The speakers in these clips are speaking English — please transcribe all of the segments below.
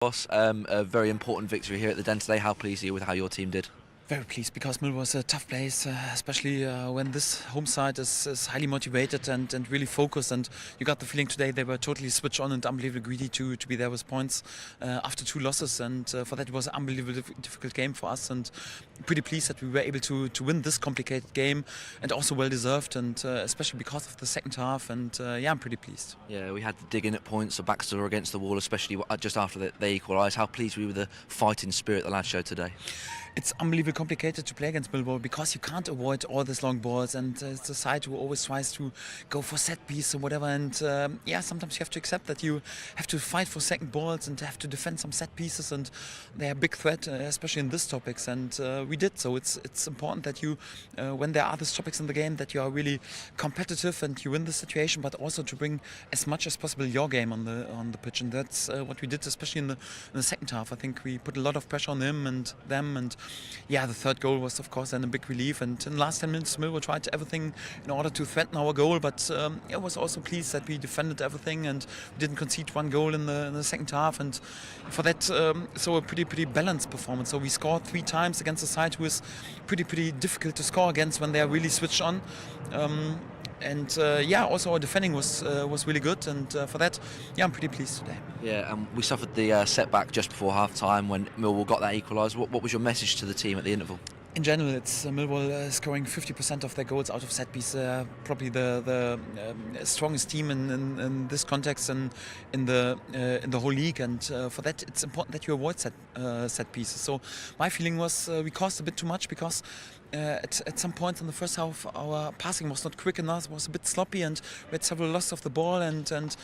Boss, a very important victory here at the Den today. How pleased are you with how your team did? Very pleased because Milwall was a tough place, especially when this home side is highly motivated and really focused. And you got the feeling today they were totally switched on and unbelievably greedy to be there with points after 2 losses. And for that it was an unbelievably difficult game for us. And pretty pleased that we were able to win this complicated game and also well deserved. And especially because of the second half. And yeah, I'm pretty pleased. Yeah, we had to dig in at points, so backs were against the wall, especially just after they equalised. How pleased were you with the fighting spirit the lads showed today? It's unbelievably complicated to play against Milwall because you can't avoid all these long balls, and it's a side who always tries to go for set piece or whatever. And yeah, sometimes you have to accept that you have to fight for second balls and have to defend some set pieces, and they're a big threat, especially in these topics. And we did so. It's important that you, when there are these topics in the game, that you are really competitive and you win the situation, but also to bring as much as possible your game on the pitch. And that's what we did, especially in the second half. I think we put a lot of pressure on him and them, and yeah, the third goal was of course then a big relief. And in the last 10 minutes, Milwall tried everything in order to threaten our goal, but I was also pleased that we defended everything and we didn't concede one goal in the second half. And for that, so a pretty balanced performance. So we scored 3 times against a side who is pretty difficult to score against when they are really switched on. And yeah, also our defending was really good, and for that, yeah, I'm pretty pleased today. Yeah, and we suffered the setback just before half-time when Milwall got that equalised. What was your message to the team at the interval? In general, it's Milwall scoring 50% of their goals out of set piece. Probably the strongest team in this context and in the whole league. And for that, it's important that you avoid set pieces. So my feeling was we caused a bit too much because at some point in the first half, our passing was not quick enough, was a bit sloppy, and we had several losses of the ball and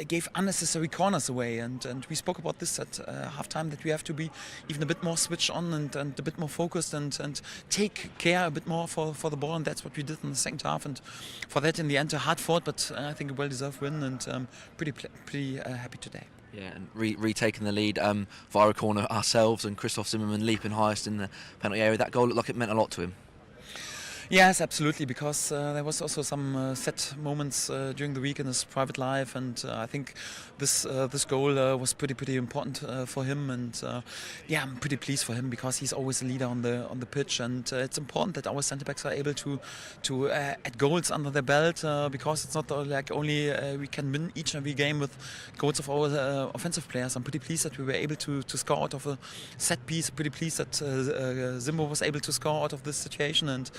gave unnecessary corners away. And we spoke about this at half-time, that we have to be even a bit more switched on and a bit more focused and take care a bit more for the ball. And that's what we did in the second half. And for that, in the end, a hard fought, but I think a well-deserved win, and pretty happy today. Yeah, and retaking the lead via a corner ourselves, and Christoph Zimmermann leaping highest in the penalty area. That goal looked like it meant a lot to him. Yes, absolutely, because there was also some set moments during the week in his private life, and I think this goal was pretty important for him. And yeah, I'm pretty pleased for him because he's always a leader on the pitch, and it's important that our centre backs are able to add goals under their belt, because it's not like only we can win each and every game with goals of our offensive players. I'm pretty pleased that we were able to score out of a set piece. Pretty pleased that Zimbo was able to score out of this situation, and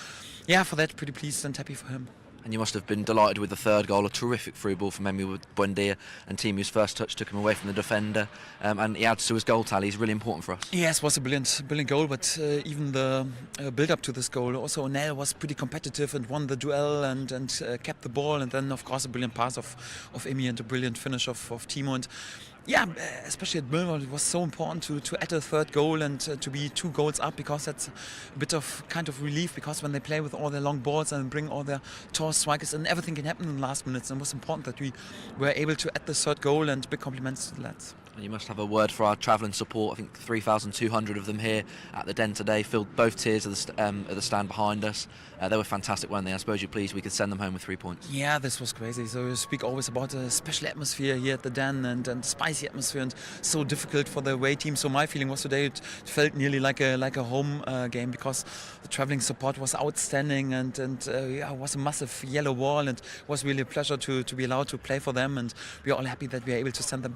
yeah, for that, pretty pleased and happy for him. And you must have been delighted with the third goal, a terrific through ball from Emi Buendia, and Timu's first touch took him away from the defender, and he adds to his goal tally. He's really important for us. Yes, it was a brilliant goal, but even the build-up to this goal, also O'Neill was pretty competitive and won the duel and kept the ball, and then of course a brilliant pass of Emi and a brilliant finish of Timo. And yeah, especially at Milwall, it was so important to add a third goal and to be 2 goals up, because that's a bit of kind of relief, because when they play with all their long balls and bring all their tall strikers, and everything can happen in the last minutes, and it was important that we were able to add the third goal, and big compliments to the lads. And you must have a word for our travelling support. I think 3,200 of them here at the Den today, filled both tiers of the stand behind us. They were fantastic, weren't they? I suppose you're pleased we could send them home with 3 points. Yeah, this was crazy. So you speak always about a special atmosphere here at the Den, and spicy atmosphere, and so difficult for the away team. So my feeling was today it felt nearly like a home game, because the travelling support was outstanding, and yeah, it was a massive yellow wall, and it was really a pleasure to be allowed to play for them, and we are all happy that we are able to send them back.